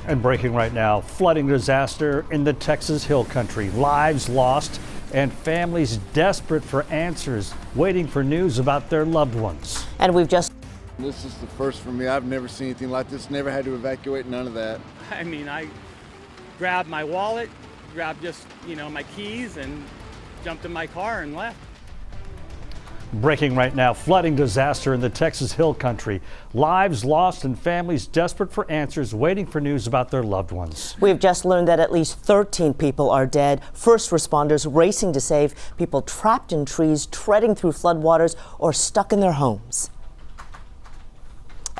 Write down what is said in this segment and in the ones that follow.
And breaking right now, flooding disaster in the Texas Hill Country. Lives lost and families desperate for answers, waiting for news about their loved ones. And we've just... This is the first for me. I've never seen anything like this. Never had to evacuate, none of that. I mean, I grabbed my wallet, grabbed just, my keys and jumped in my car and left. Breaking right now, flooding disaster in the Texas Hill Country. Lives lost and families desperate for answers, waiting for news about their loved ones. We've just learned that at least 13 people are dead. First responders racing to save people trapped in trees, treading through floodwaters, or stuck in their homes.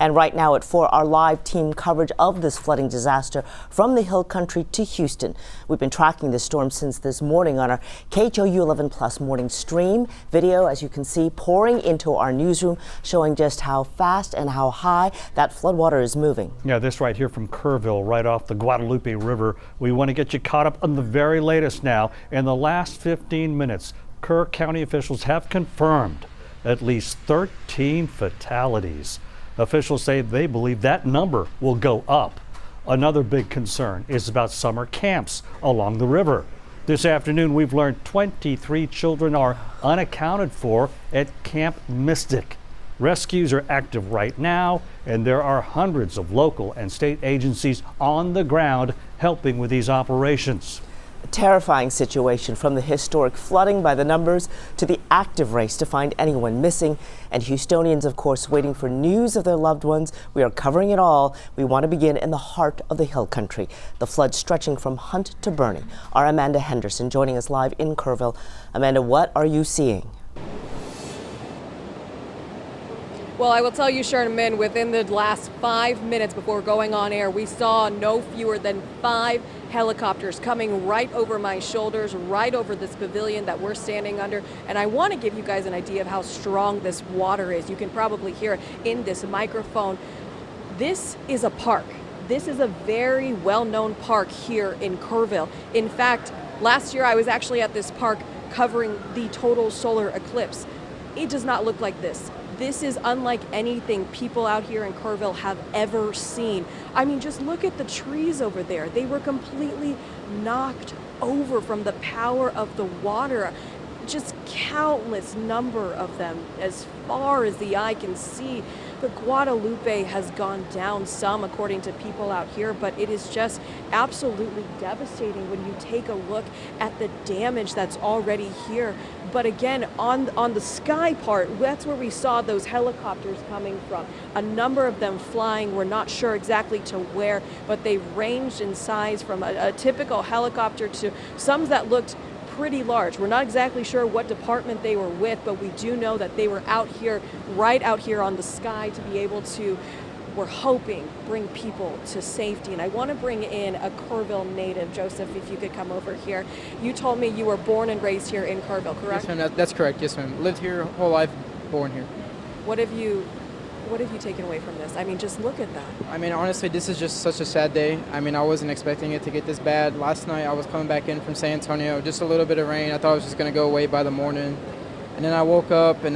And right now at 4, our live team coverage of this flooding disaster from the Hill Country to Houston. We've been tracking this storm since this morning on our KHOU 11 Plus morning stream. Video, as you can see, pouring into our newsroom, showing just how fast and how high that floodwater is moving. Yeah, this right here from Kerrville, right off the Guadalupe River. We want to get you caught up on the very latest now. In the last 15 minutes, Kerr County officials have confirmed at least 13 fatalities. Officials say they believe that number will go up. Another big concern is about summer camps along the river. This afternoon, we've learned 23 children are unaccounted for at Camp Mystic. Rescues are active right now, and there are hundreds of local and state agencies on the ground helping with these operations. A terrifying situation, from the historic flooding by the numbers to the active race to find anyone missing, and Houstonians, of course, waiting for news of their loved ones. We are covering it all. We want to begin in the heart of the Hill Country, the flood stretching from Hunt to Bernie. Our Amanda Henderson joining us live in Kerrville. Amanda, what are you seeing? Well, I will tell you, Sherman, within the last 5 minutes before going on air, we saw no fewer than 5 helicopters coming right over my shoulders, right over this pavilion that we're standing under. And I want to give you guys an idea of how strong this water is. You can probably hear it in this microphone. This is a park. This is a very well-known park here in Kerrville. In fact, last year I was actually at this park covering the total solar eclipse. It does not look like this. This is unlike anything people out here in Kerrville have ever seen. I mean, just look at the trees over there. They were completely knocked over from the power of the water. Just countless number of them as far as the eye can see. The Guadalupe has gone down some, according to people out here, but it is just absolutely devastating when you take a look at the damage that's already here. But again, on the sky part, that's where we saw those helicopters coming from. A number of them flying, we're not sure exactly to where, but they ranged in size from a typical helicopter to some that looked pretty large. We're not exactly sure what department they were with, but we do know that they were out here, right out here on the sky to be able to, we're hoping, bring people to safety. And I want to bring in a Kerrville native. Joseph, if you could come over here. You told me you were born and raised here in Kerrville, correct? Yes, ma'am, that's correct. Yes, ma'am. Lived here whole life, born here. What have you taken away from this? I mean, just look at that. I mean, honestly, this is just such a sad day. I mean, I wasn't expecting it to get this bad. Last night, I was coming back in from San Antonio, just a little bit of rain. I thought it was just going to go away by the morning. And then I woke up and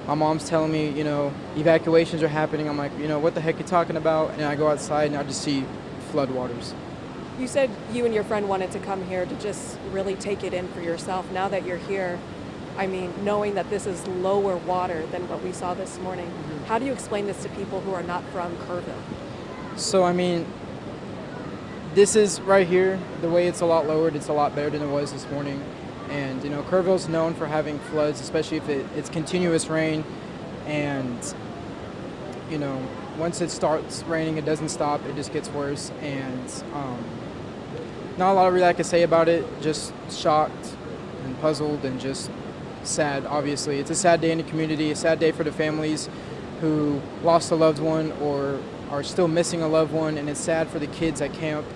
my mom's telling me, evacuations are happening. I'm like, what the heck are you talking about? And I go outside and I just see floodwaters. You said you and your friend wanted to come here to just really take it in for yourself. Now that you're here, I mean, knowing that this is lower water than what we saw this morning, how do you explain this to people who are not from Kerrville? So, I mean, this is right here, the way it's a lot lowered, it's a lot better than it was this morning. And, Kerrville's known for having floods, especially if it's continuous rain. And, once it starts raining, it doesn't stop, it just gets worse. And not a lot really I can say about it, just shocked and puzzled and just sad, obviously. It's a sad day in the community, a sad day for the families who lost a loved one or are still missing a loved one, and it's sad for the kids at camp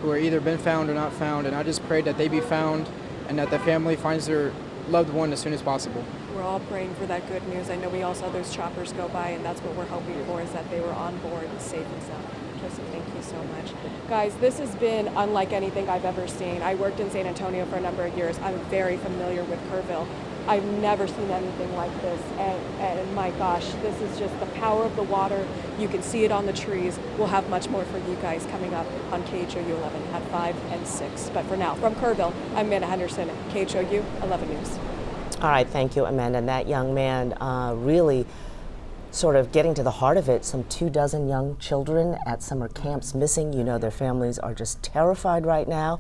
who are either been found or not found, and I just pray that they be found and that the family finds their loved one as soon as possible. We're all praying for that good news. I know we all saw those choppers go by, and that's what we're hoping for, is that they were on board and safe and sound. Joseph, thank you so much. Guys, this has been unlike anything I've ever seen. I worked in San Antonio for a number of years. I'm very familiar with Kerrville. I've never seen anything like this, and my gosh, this is just the power of the water. You can see it on the trees. We'll have much more for you guys coming up on KHOU 11 at 5 and 6. But for now, from Kerrville, I'm Amanda Henderson, KHOU 11 News. All right, thank you, Amanda. And that young man really sort of getting to the heart of it. Some 24 young children at summer camps missing. You know, their families are just terrified right now.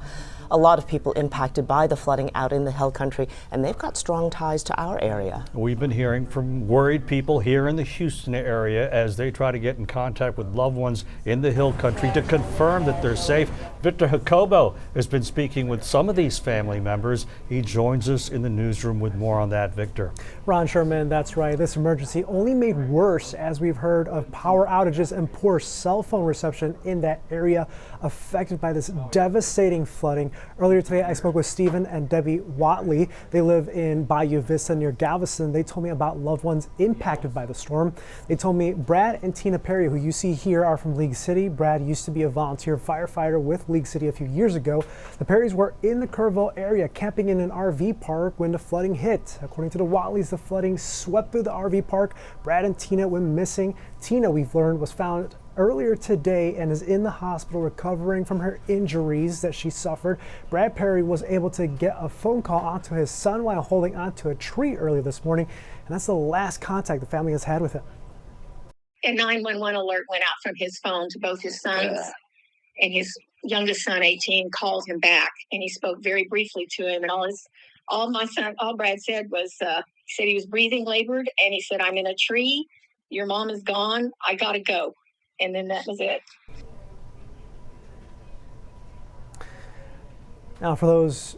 A lot of people impacted by the flooding out in the Hill Country, and they've got strong ties to our area. We've been hearing from worried people here in the Houston area as they try to get in contact with loved ones in the Hill Country to confirm that they're safe. Victor Jacobo has been speaking with some of these family members. He joins us in the newsroom with more on that. Victor. Ron Sherman, that's right. This emergency only made worse as we've heard of power outages and poor cell phone reception in that area affected by this devastating flooding. Earlier today, I spoke with Stephen and Debbie Watley. They live in Bayou Vista near Galveston. They told me about loved ones impacted by the storm. They told me Brad and Tina Perry, who you see here, are from League City. Brad used to be a volunteer firefighter with League City a few years ago. The Perrys were in the Kerrville area camping in an RV park when the flooding hit. According to the Watleys, the flooding swept through the RV park. Brad and Tina went missing. Tina, we've learned, was found earlier today and is in the hospital recovering from her injuries that she suffered. Brad Perry was able to get a phone call onto his son while holding onto a tree earlier this morning, and that's the last contact the family has had with him. A 911 alert went out from his phone to both his sons, and his youngest son, 18, called him back, and he spoke very briefly to him. And all Brad said was, he said he was breathing labored, and he said, "I'm in a tree. Your mom is gone. I gotta go." And then that was it. Now, for those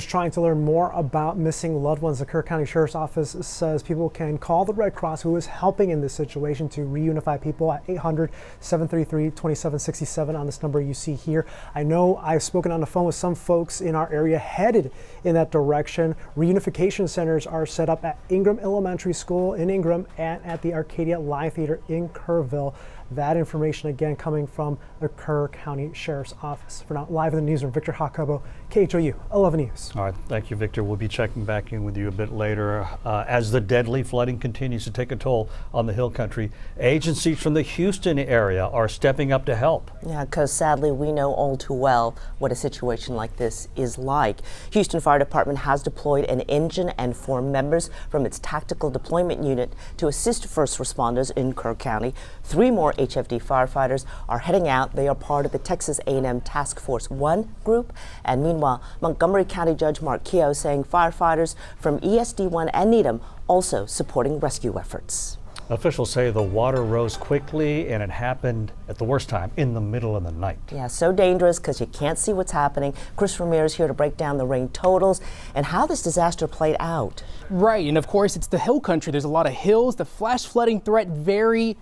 trying to learn more about missing loved ones, the Kerr County Sheriff's Office says people can call the Red Cross, who is helping in this situation, to reunify people at 800-733-2767 on this number you see here. I know I've spoken on the phone with some folks in our area headed in that direction. Reunification centers are set up at Ingram Elementary School in Ingram and at the Arcadia Live Theater in Kerrville. That information again coming from the Kerr County Sheriff's Office. For now, live in the newsroom, Victor Jacobo, KHOU 11 News. All right, thank you, Victor. We'll be checking back in with you a bit later. As the deadly flooding continues to take a toll on the Hill Country, agencies from the Houston area are stepping up to help. Yeah, because sadly we know all too well what a situation like this is like. Houston Fire Department has deployed an engine and 4 members from its tactical deployment unit to assist first responders in Kerr County. 3 more HFD firefighters are heading out. They are part of the Texas A&M Task Force 1 group. And meanwhile, Montgomery County Judge Mark Keogh saying firefighters from ESD1 and Needham also supporting rescue efforts. Officials say the water rose quickly and it happened at the worst time, in the middle of the night. Yeah, so dangerous because you can't see what's happening. Chris Ramirez here to break down the rain totals and how this disaster played out. Right, and of course it's the Hill Country. There's a lot of hills. The flash flooding threat very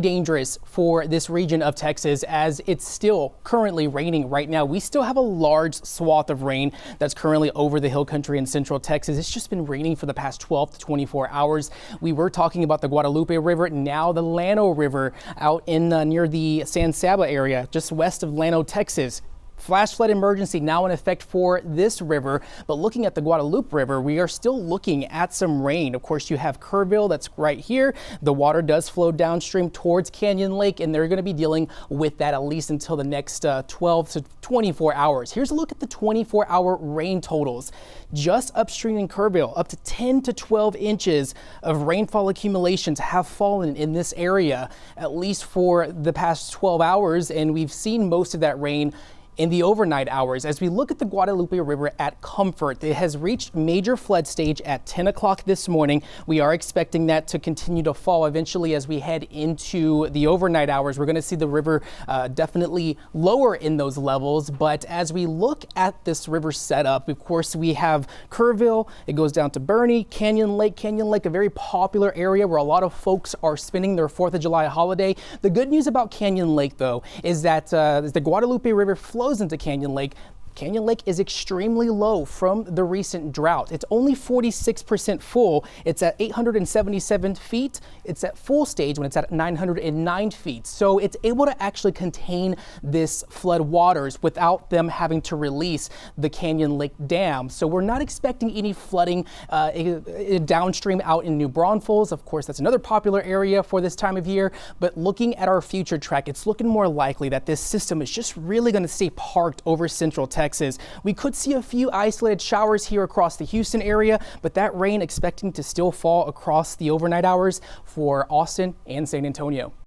dangerous for this region of Texas, as it's still currently raining right now. We still have a large swath of rain that's currently over the Hill Country in central Texas. It's just been raining for the past 12 to 24 hours. We were talking about the Guadalupe River, now the Llano River out in near the San Saba area, just west of Llano, Texas. Flash flood emergency now in effect for this river, but looking at the Guadalupe River, we are still looking at some rain. Of course, you have Kerrville that's right here. The water does flow downstream towards Canyon Lake, and they're going to be dealing with that at least until the next 12 to 24 hours. Here's a look at the 24-hour rain totals. Just upstream in Kerrville, up to 10 to 12 inches of rainfall accumulations have fallen in this area, at least for the past 12 hours, and we've seen most of that rain in the overnight hours. As we look at the Guadalupe River at Comfort, it has reached major flood stage at 10 o'clock this morning. We are expecting that to continue to fall eventually as we head into the overnight hours. We're going to see the river definitely lower in those levels. But as we look at this river setup, of course, we have Kerrville. It goes down to Bernie, Canyon Lake, a very popular area where a lot of folks are spending their 4th of July holiday. The good news about Canyon Lake, though, is that the Guadalupe River flows into Canyon Lake. Canyon Lake is extremely low from the recent drought. It's only 46% full. It's at 877 feet. It's at full stage when it's at 909 feet. So it's able to actually contain this flood waters without them having to release the Canyon Lake Dam. So we're not expecting any flooding downstream out in New Braunfels. Of course, that's another popular area for this time of year. But looking at our future track, it's looking more likely that this system is just really going to stay parked over central Texas. We could see a few isolated showers here across the Houston area, but that rain expecting to still fall across the overnight hours for Austin and San Antonio.